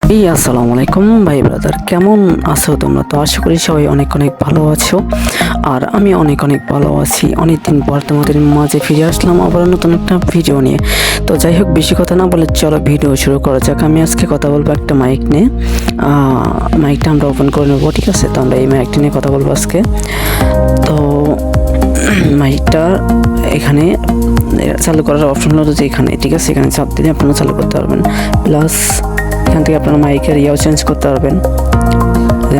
আসসালামু আলাইকুম ভাই ব্রাদার, কেমন আছো তোমরা? তো আশা করি সবাই অনেক অনেক ভালো আছো, আর আমি অনেক অনেক ভালো আছি। অনেকদিন পর তোমাদের মাঝে ফিরে আসলাম আবার নতুন একটা ভিডিও নিয়ে। তো যাই হোক, বেশি কথা না বলে চলো ভিডিও শুরু করা যাক। আমি আজকে কথা বলবো একটা মাইক নিয়ে। মাইকটা আমরা ওপেন করে নেবো, ঠিক আছে? তো আমরা এই মাইকটা নিয়ে কথা বলবো আজকে। তো মাইকটা এখানে চালু করার অপশন হলো যে এখানে, ঠিক আছে? এখানে চাপ দিলে আপনারা চালু করতে পারবেন। প্লাস এখান থেকে আপনারা মাইকের ইয়াও চেঞ্জ করতে পারবেন।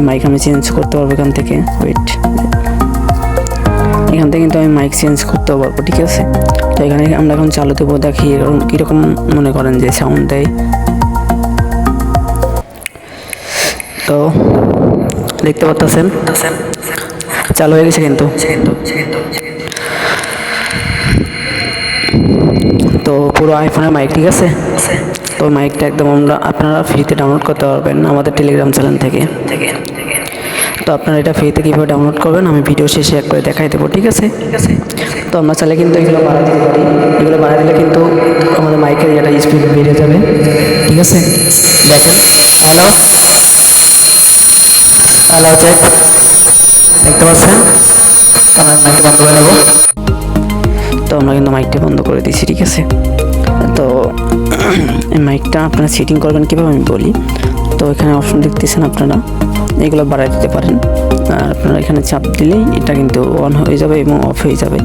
মাইক আমি চেঞ্জ করতে পারবো এখান থেকে। ওয়েট, এখান থেকে কিন্তু আমি মাইক চেঞ্জ করতেও পারবো, ঠিক আছে? তো এখানে আমরা এখন চালু দেবো, দেখি এরকম কীরকম মনে করেন যে সাউন্ড দেয়। তো দেখতে পাচ্ছেন চালু হয়ে গেছে কিন্তু। তো পুরো আইফোনের মাইক, ঠিক আছে? তো মাইকটা একদম আপনারা ফ্রিতে ডাউনলোড করতে পারবেন আমাদের টেলিগ্রাম চ্যানেল থেকে। তো আপনারা এটা ফ্রিতে কীভাবে ডাউনলোড করবেন আমি ভিডিও শেষে একবারে দেখাই দেবো, ঠিক আছে? তো আমরা চাইলে কিন্তু এগুলো বাড়াই দিতে পারি। এগুলো বাড়াই দিলে কিন্তু আমাদের মাইকের এটা স্পিড বেড়ে যাবে, ঠিক আছে? দেখেন, হ্যালো হ্যালো চেক, দেখতে পাচ্ছেন? আমরা মাইকটা বন্ধ করে নেব। তো আমরা কিন্তু মাইকটা বন্ধ করে দিয়েছি, ঠিক আছে? তো এই মাইকটা আপনারা সেটিং করবেন কীভাবে আমি বলি। তো এখানে অপশন দেখতেছেন, আপনারা এগুলো বাড়াই দিতে পারেন। আর আপনারা এখানে চাপ দিলেই এটা কিন্তু অন হয়ে যাবে এবং অফ হয়ে যাবে।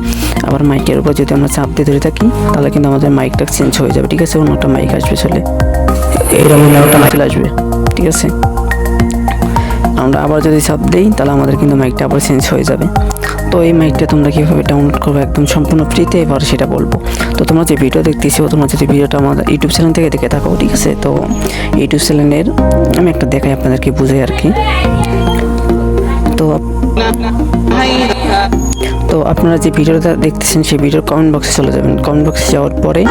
আবার মাইকের উপর যদি আমরা চাপ দিয়ে ধরে থাকি তাহলে কিন্তু আমাদের মাইকটা চেঞ্জ হয়ে যাবে, ঠিক আছে? অন্য একটা মাইক আসবে, চলে এইরকম একটা মাইক আসবে, ঠিক আছে? আমরা আবার যদি চাপ দিই তাহলে আমাদের কিন্তু মাইকটা আবার চেঞ্জ হয়ে যাবে। তো এই মাইকটা তোমরা কীভাবে ডাউনলোড করবে একদম সম্পূর্ণ ফ্রিতে এবার সেটা বলবো। তো তোমরা যে ভিডিও দেখতেছো, তোমরা যদি ভিডিওটা আমাদের ইউটিউব চ্যানেল থেকে দেখে থাকো, ঠিক আছে? তো ইউটিউব চ্যানেলের আমি একটা দেখাই আপনাদেরকে, বুঝাই আর কি। তো আপনারা যে ভিডিওটা দেখতেছেন সেই ভিডিওর কমেন্ট বক্সে চলে যাবেন। কমেন্ট বক্সে যাওয়ার পরে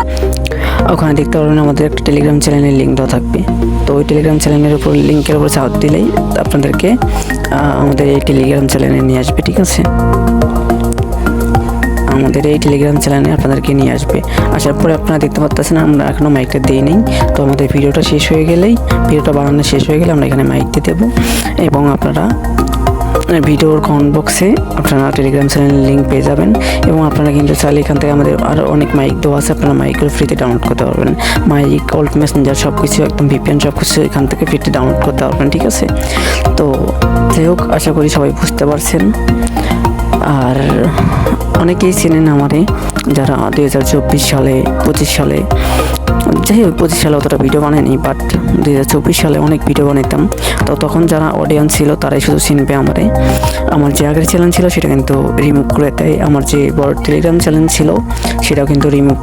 ওখানে দেখতে পারবেন আমাদের একটা টেলিগ্রাম চ্যানেলের লিঙ্ক দেওয়া থাকবে। তো ওই টেলিগ্রাম চ্যানেলের উপর লিঙ্কের উপর চাপ দিলেই আপনাদেরকে আমাদের এই টেলিগ্রাম চ্যানেলে নিয়ে আসবে, ঠিক আছে? আমাদের এই টেলিগ্রাম চ্যানেলে আপনাদেরকে নিয়ে আসবে। আসার পরে আপনারা দেখতে পাচ্ছেন আমরা এখনও মাইকটা দিই নেই। তো আমাদের ভিডিওটা শেষ হয়ে গেলেই, ভিডিওটা বানানো শেষ হয়ে গেলে আমরা এখানে মাইক দিয়ে দেবো। এবং আপনারা ভিডিওর কমেন্ট বক্সে আপনারা টেলিগ্রাম চ্যানেলের লিঙ্ক পেয়ে যাবেন। এবং আপনারা কিন্তু চাইলে এখান থেকে আমাদের আরও অনেক মাইক দেওয়া আছে, আপনারা মাইকগুলো ফ্রিতে ডাউনলোড করতে পারবেন। মাইক, ওল্ড মেসেঞ্জার সব কিছু একদম ভিপিএন সব কিছু এখান থেকে ফ্রিতে ডাউনলোড করতে পারবেন, ঠিক আছে? তো যাই হোক, আশা করি সবাই বুঝতে পারছেন। আর অনেকেই চেনেন আমারে, যারা 2024 সালে 25 সালে, যাই হোক 25 সালে অতটা ভিডিও বানায়নি, বাট 2024 সালে অনেক ভিডিও বানাইতাম। তো তখন যারা অডিয়েন্স ছিল তারাই শুধু চিনবে আমারে। আমার যে আগের চ্যানেল ছিল সেটা কিন্তু রিমুভ করে দেয়। আমার যে বড় টেলিগ্রাম চ্যানেল ছিল সেটাও কিন্তু রিমুভ,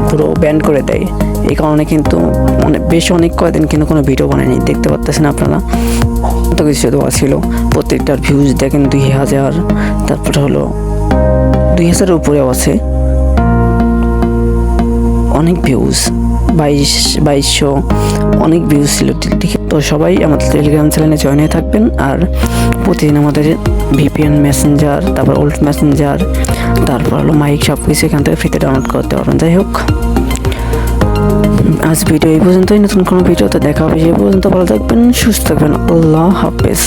পুরো ব্যান করে দেয়। এই কারণে কিন্তু অনেক কয়েকদিন কিন্তু কোনো ভিডিও বানায়নি। দেখতে পাচ্ছেন আপনারা কত কিছু দেওয়া ছিল। প্রত্যেকটার ভিউজ দেখেন 2000, তারপরে হলো 2000-এর উপরেও আছে অনেক ভিউজ, 2200 অনেক ভিউজ ছিল, ঠিক? তো সবাই আমাদের টেলিগ্রাম চ্যানেলে জয়েন হয়ে থাকবেন। আর প্রতিদিন আমাদের ভিপিএন, মেসেঞ্জার, তারপর ওল্ড মেসেঞ্জার, তারপর হলো মাইক সব কিছু এখান থেকে ফ্রিতে ডাউনলোড করতে পারবেন। যাই হোক, আজ ভিডিও এই পর্যন্তই। নতুন কোনো ভিডিওতে দেখা হবে। সে পর্যন্ত ভালো থাকবেন, সুস্থ থাকবেন। আল্লাহ হাফেজ।